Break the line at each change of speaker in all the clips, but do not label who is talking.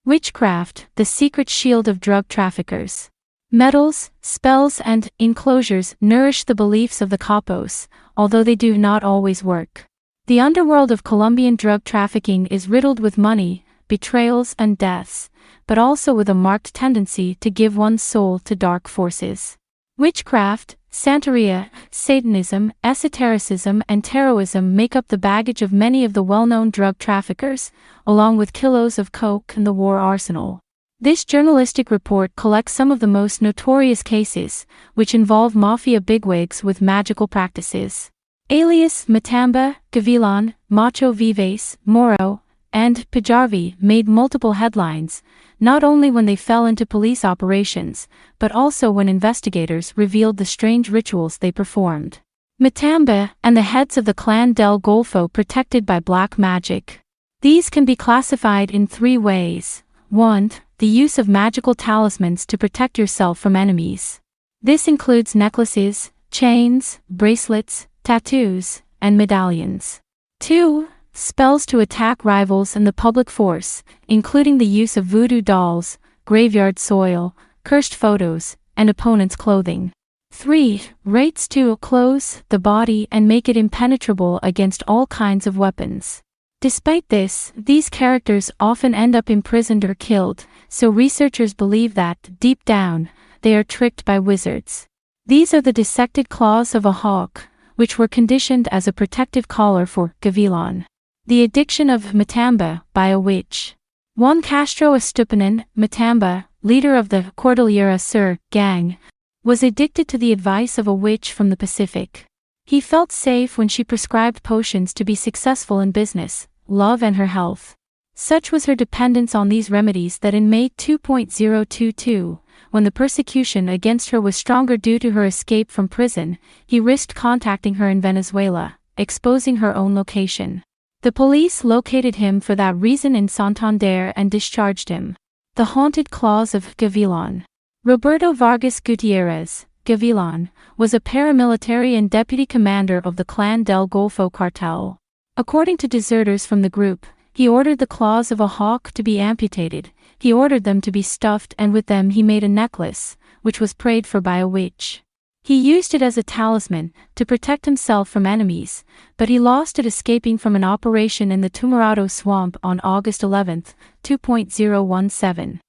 Witchcraft, the secret shield of drug traffickers. Metals, spells and enclosures nourish the beliefs of the capos, although they do not always work. The underworld of Colombian drug trafficking is riddled with money, betrayals and deaths, but also with a marked tendency to give one's soul to dark forces. Witchcraft, Santeria, Satanism, esotericism and tarotism make up the baggage of many of the well-known drug traffickers, along with kilos of coke and the war arsenal. This journalistic report collects some of the most notorious cases, which involve mafia bigwigs with magical practices. Alias Matamba, Gavilan, Macho Vives, Moro, and Pijarvi made multiple headlines, not only when they fell into police operations, but also when investigators revealed the strange rituals they performed. Matamba and the heads of the clan del Golfo protected by black magic. These can be classified in three ways. 1. The use of magical talismans to protect yourself from enemies. This includes necklaces, chains, bracelets, tattoos, and medallions. 2. Spells to attack rivals and the public force, including the use of voodoo dolls, graveyard soil, cursed photos, and opponents' clothing. 3. Rites to close the body and make it impenetrable against all kinds of weapons. Despite this, these characters often end up imprisoned or killed, so researchers believe that, deep down, they are tricked by wizards. These are the dissected claws of a hawk, which were conditioned as a protective collar for Gavilan. The addiction of Matamba by a witch. Juan Castro Estupinan, Matamba, leader of the Cordillera Sur gang, was addicted to the advice of a witch from the Pacific. He felt safe when she prescribed potions to be successful in business, love and her health. Such was her dependence on these remedies that in May 2022, when the persecution against her was stronger due to her escape from prison, he risked contacting her in Venezuela, exposing her own location. The police located him for that reason in Santander and discharged him. The haunted claws of Gavilan. Roberto Vargas Gutierrez, Gavilan, was a paramilitary and deputy commander of the Clan del Golfo cartel. According to deserters from the group, he ordered the claws of a hawk to be amputated, he ordered them to be stuffed and with them he made a necklace, which was prayed for by a witch. He used it as a talisman, to protect himself from enemies, but he lost it escaping from an operation in the Tumurado swamp on August 11, 2017.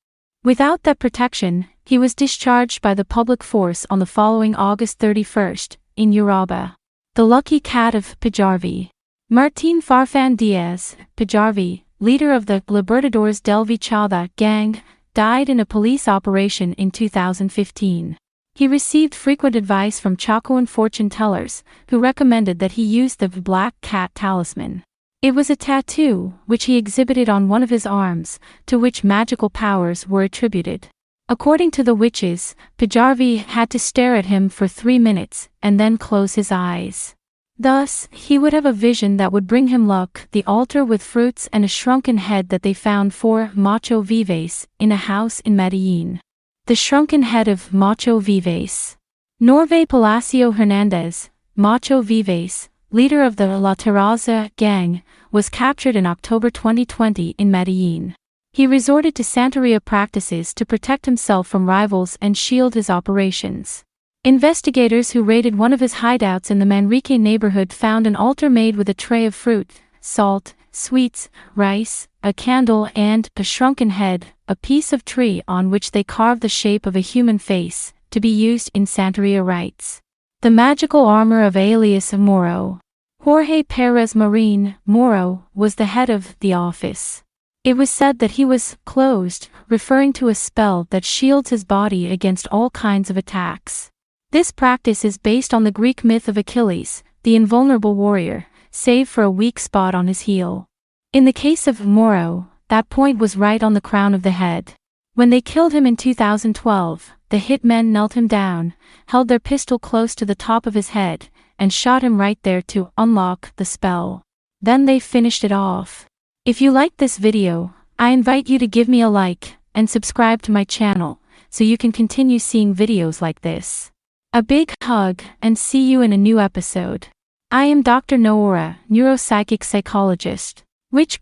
Without that protection, he was discharged by the public force on the following August 31, in Uraba. The Lucky Cat of Pijarvi. Martin Farfan Diaz, Pijarvi, leader of the Libertadores del Vichada gang, died in a police operation in 2015. He received frequent advice from Chacoan fortune tellers, who recommended that he use the black cat talisman. It was a tattoo, which he exhibited on one of his arms, to which magical powers were attributed. According to the witches, Pijarvi had to stare at him for 3 minutes, and then close his eyes. Thus, he would have a vision that would bring him luck, the altar with fruits and a shrunken head that they found for Macho Vives, in a house in Medellin. The shrunken head of Macho Vives. Norve Palacio Hernandez, Macho Vives, leader of the La Terraza gang, was captured in October 2020 in Medellin. He resorted to Santeria practices to protect himself from rivals and shield his operations. Investigators who raided one of his hideouts in the Manrique neighborhood found an altar made with a tray of fruit, salt, sweets, rice, a candle and a shrunken head, a piece of tree on which they carved the shape of a human face, to be used in Santeria rites. The magical armor of alias Moro. Jorge Perez Marin, Moro, was the head of the office. It was said that he was closed, referring to a spell that shields his body against all kinds of attacks. This practice is based on the Greek myth of Achilles, the invulnerable warrior, save for a weak spot on his heel. In the case of Moro, that point was right on the crown of the head. When they killed him in 2012, the hitmen knelt him down, held their pistol close to the top of his head, and shot him right there to unlock the spell. Then they finished it off. If you liked this video, I invite you to give me a like, and subscribe to my channel, so you can continue seeing videos like this. A big hug, and see you in a new episode. I am Dr. Nohora, Neuropsychic Psychologist. Witchcraft.